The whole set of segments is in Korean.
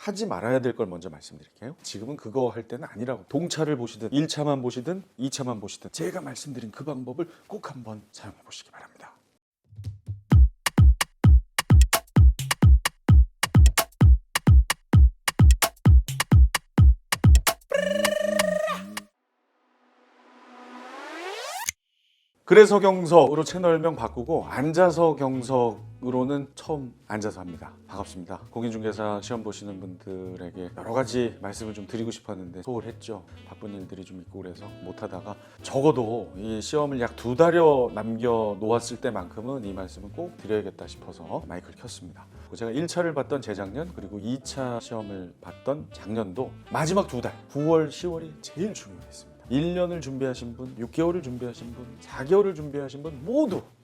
하지 말아야 될 걸 먼저 말씀드릴게요. 지금은 그거 할 때는 아니라고. 동차를 보시든 1차만 보시든 2차만 보시든 제가 말씀드린 그 방법을 꼭 한번 사용해 보시기 바랍니다. 그래서 경석으로 채널명 바꾸고 앉아서 경석으로는 처음 앉아서 합니다. 반갑습니다. 공인중개사 시험 보시는 분들에게 여러 가지 말씀을 좀 드리고 싶었는데 소홀했죠. 바쁜 일들이 좀 있고 그래서 못하다가 적어도 이 시험을 약 2달여 남겨 놓았을 때만큼은 이 말씀을 꼭 드려야겠다 싶어서 마이크를 켰습니다. 제가 1차를 봤던 재작년 그리고 2차 시험을 봤던 작년도 마지막 2달 9월, 10월이 제일 중요했습니다. 1년을 준비하신 분, 6개월을 준비하신 분, 4개월을 준비하신 분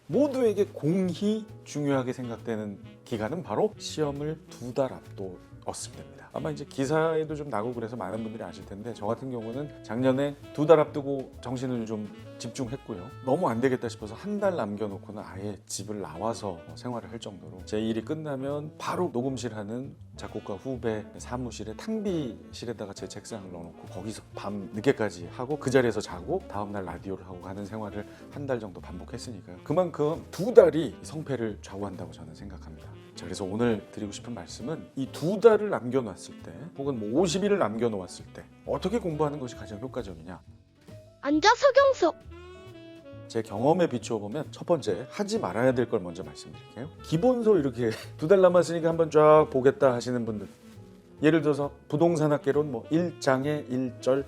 모두에게 공히 중요하게 생각되는 기간은 바로 시험을 2달 앞두었을 때입니다. 아마 이제 기사에도 좀 나고 그래서 많은 분들이 아실 텐데 저 같은 경우는 작년에 2달 앞두고 정신을 좀 집중했고요. 너무 안 되겠다 싶어서 한 달 남겨놓고는 아예 집을 나와서 생활을 할 정도로 제 일이 끝나면 바로 녹음실 하는 작곡가 후배 사무실에 탕비실에다가 제 책상을 넣어놓고 거기서 밤 늦게까지 하고 그 자리에서 자고 다음날 라디오를 하고 하는 생활을 한 달 정도 반복했으니까요. 그만큼 2달이 성패를 좌우한다고 저는 생각합니다. 자, 그래서 오늘 드리고 싶은 말씀은 이 2달을 남겨놨을 때 혹은 뭐 50일을 남겨놓았을 때 어떻게 공부하는 것이 가장 효과적이냐. 앉아서 경석. 제 경험에 비추어 보면 첫 번째 하지 말아야 될 걸 먼저 말씀드릴게요. 기본서 이렇게 2달 남았으니까 한번 쫙 보겠다 하시는 분들, 예를 들어서 부동산학개론 뭐 1장에 1절,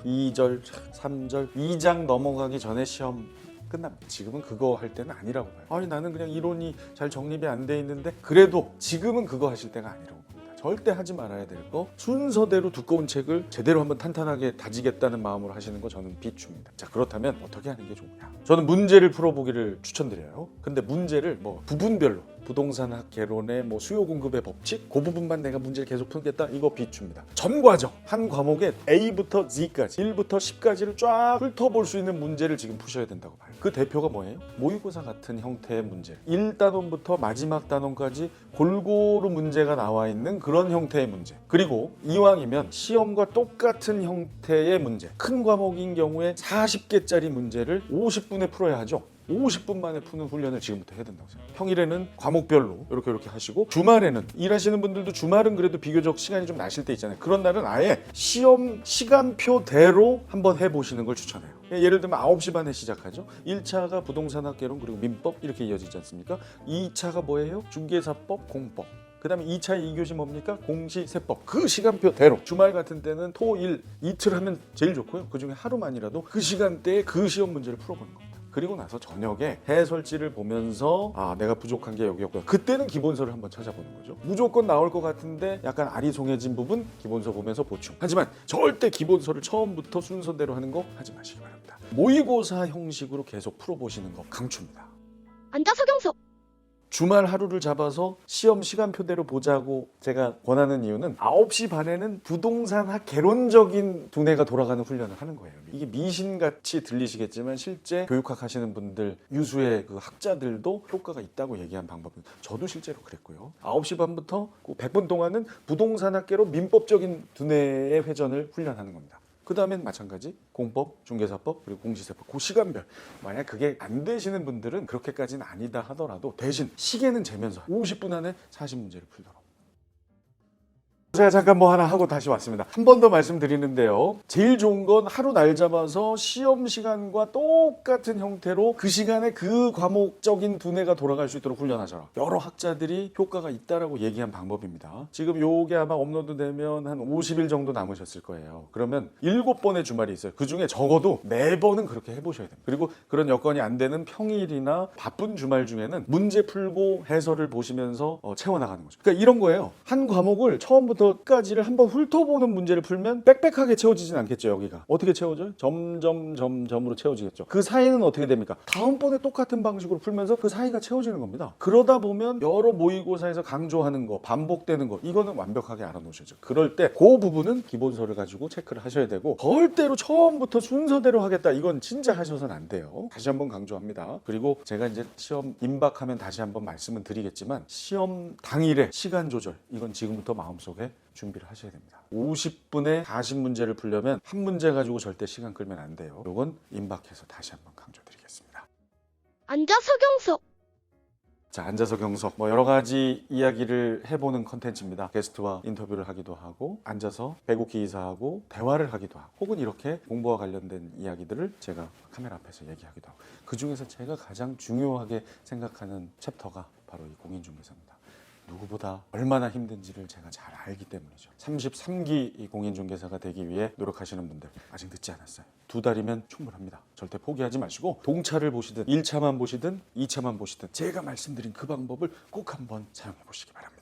2절, 3절, 2장 넘어가기 전에 시험 끝납니다. 지금은 그거 할 때는 아니라고 봐요. 아니 나는 그냥 이론이 잘 정립이 안 돼 있는데 그래도 지금은 그거 하실 때가 아니라고 봅니다. 절대 하지 말아야 될 거 순서대로 두꺼운 책을 제대로 한번 탄탄하게 다지겠다는 마음으로 하시는 거 저는 비추입니다. 자, 그렇다면 어떻게 하는 게 좋냐? 저는 문제를 풀어보기를 추천드려요. 근데 문제를 뭐 부분별로 부동산학 개론의 뭐 수요 공급의 법칙 그 부분만 내가 문제를 계속 풀겠다 이거 비추입니다. 전 과정 한 과목에 A부터 Z까지 1부터 10까지를 쫙 훑어볼 수 있는 문제를 지금 푸셔야 된다고 봐요. 그 대표가 뭐예요? 모의고사 같은 형태의 문제 1단원부터 마지막 단원까지 골고루 문제가 나와 있는 그런 형태의 문제, 그리고 이왕이면 시험과 똑같은 형태의 문제, 큰 과목인 경우에 40개짜리 문제를 50분에 풀어야 하죠. 50분 만에 푸는 훈련을 지금부터 해야 된다고 생각해요. 평일에는 과목별로 이렇게 하시고 주말에는 일하시는 분들도 주말은 그래도 비교적 시간이 좀 나실 때 있잖아요. 그런 날은 아예 시험 시간표대로 한번 해보시는 걸 추천해요. 예를 들면 9시 반에 시작하죠. 1차가 부동산학개론 그리고 민법 이렇게 이어지지 않습니까? 2차가 뭐예요? 중개사법, 공법. 그 다음에 2차 2교시 뭡니까? 공시세법. 그 시간표대로 주말 같은 때는 토, 일 이틀 하면 제일 좋고요. 그중에 하루만이라도 그 시간대에 그 시험 문제를 풀어보는 겁니다. 그리고 나서 저녁에 해설지를 보면서 아 내가 부족한 게 여기였구나. 그때는 기본서를 한번 찾아보는 거죠. 무조건 나올 것 같은데 약간 아리송해진 부분 기본서 보면서 보충. 하지만 절대 기본서를 처음부터 순서대로 하는 거 하지 마시기 바랍니다. 모의고사 형식으로 계속 풀어보시는 거 강추입니다. 앉아서 경석. 주말 하루를 잡아서 시험 시간표대로 보자고 제가 권하는 이유는 9시 반에는 부동산학 개론적인 두뇌가 돌아가는 훈련을 하는 거예요. 이게 미신같이 들리시겠지만 실제 교육학 하시는 분들 유수의 그 학자들도 효과가 있다고 얘기한 방법입니다. 저도 실제로 그랬고요. 9시 반부터 100분 동안은 부동산학 개론 민법적인 두뇌의 회전을 훈련하는 겁니다. 그 다음엔 마찬가지 공법, 중개사법, 그리고 공시세법 그 시간별. 만약 그게 안 되시는 분들은 그렇게까지는 아니다 하더라도 대신 시계는 재면서 50분 안에 40문제를 풀도록. 제가 잠깐 뭐 하나 하고 다시 왔습니다. 한 번 더 말씀드리는데요. 제일 좋은 건 하루 날 잡아서 시험 시간과 똑같은 형태로 그 시간에 그 과목적인 두뇌가 돌아갈 수 있도록 훈련하셔라. 여러 학자들이 효과가 있다라고 얘기한 방법입니다. 지금 요게 아마 업로드되면 한 50일 정도 남으셨을 거예요. 그러면 7번의 주말이 있어요. 그 중에 적어도 4번은 그렇게 해보셔야 됩니다. 그리고 그런 여건이 안 되는 평일이나 바쁜 주말 중에는 문제 풀고 해설을 보시면서 채워나가는 거죠. 그러니까 이런 거예요. 한 과목을 처음부터 끝까지를 한번 훑어보는 문제를 풀면 빽빽하게 채워지진 않겠죠. 여기가 어떻게 채워져요? 점점으로 채워지겠죠. 그 사이는 어떻게 됩니까? 다음번에 똑같은 방식으로 풀면서 그 사이가 채워지는 겁니다. 그러다 보면 여러 모의고사에서 강조하는 거, 반복되는 거 이거는 완벽하게 알아놓으셔야죠. 그럴 때 그 부분은 기본서를 가지고 체크를 하셔야 되고 절대로 처음부터 순서대로 하겠다 이건 진짜 하셔서는 안 돼요. 다시 한번 강조합니다. 그리고 제가 이제 시험 임박하면 다시 한번 말씀은 드리겠지만 시험 당일에 시간 조절 이건 지금부터 마음속에 이렇게 준비를 하셔야 됩니다. 50분에 40문제를 풀려면 한 문제 가지고 절대 시간 끌면 안 돼요. 이건 임박해서 다시 한번 강조드리겠습니다. 앉아 서경석. 자, 앉아서 경석 뭐 여러 가지 이야기를 해보는 컨텐츠입니다. 게스트와 인터뷰를 하기도 하고 앉아서 배국기 이사하고 대화를 하기도 하고 혹은 이렇게 공부와 관련된 이야기들을 제가 카메라 앞에서 얘기하기도 하고 그중에서 제가 가장 중요하게 생각하는 챕터가 바로 이 공인중개사입니다. 누구보다 얼마나 힘든지를 제가 잘 알기 때문이죠. 33기 이 공인중개사가 되기 위해 노력하시는 분들 아직 늦지 않았어요. 2달이면 충분합니다. 절대 포기하지 마시고 동차를 보시든 1차만 보시든 2차만 보시든 제가 말씀드린 그 방법을 꼭 한번 사용해 보시기 바랍니다.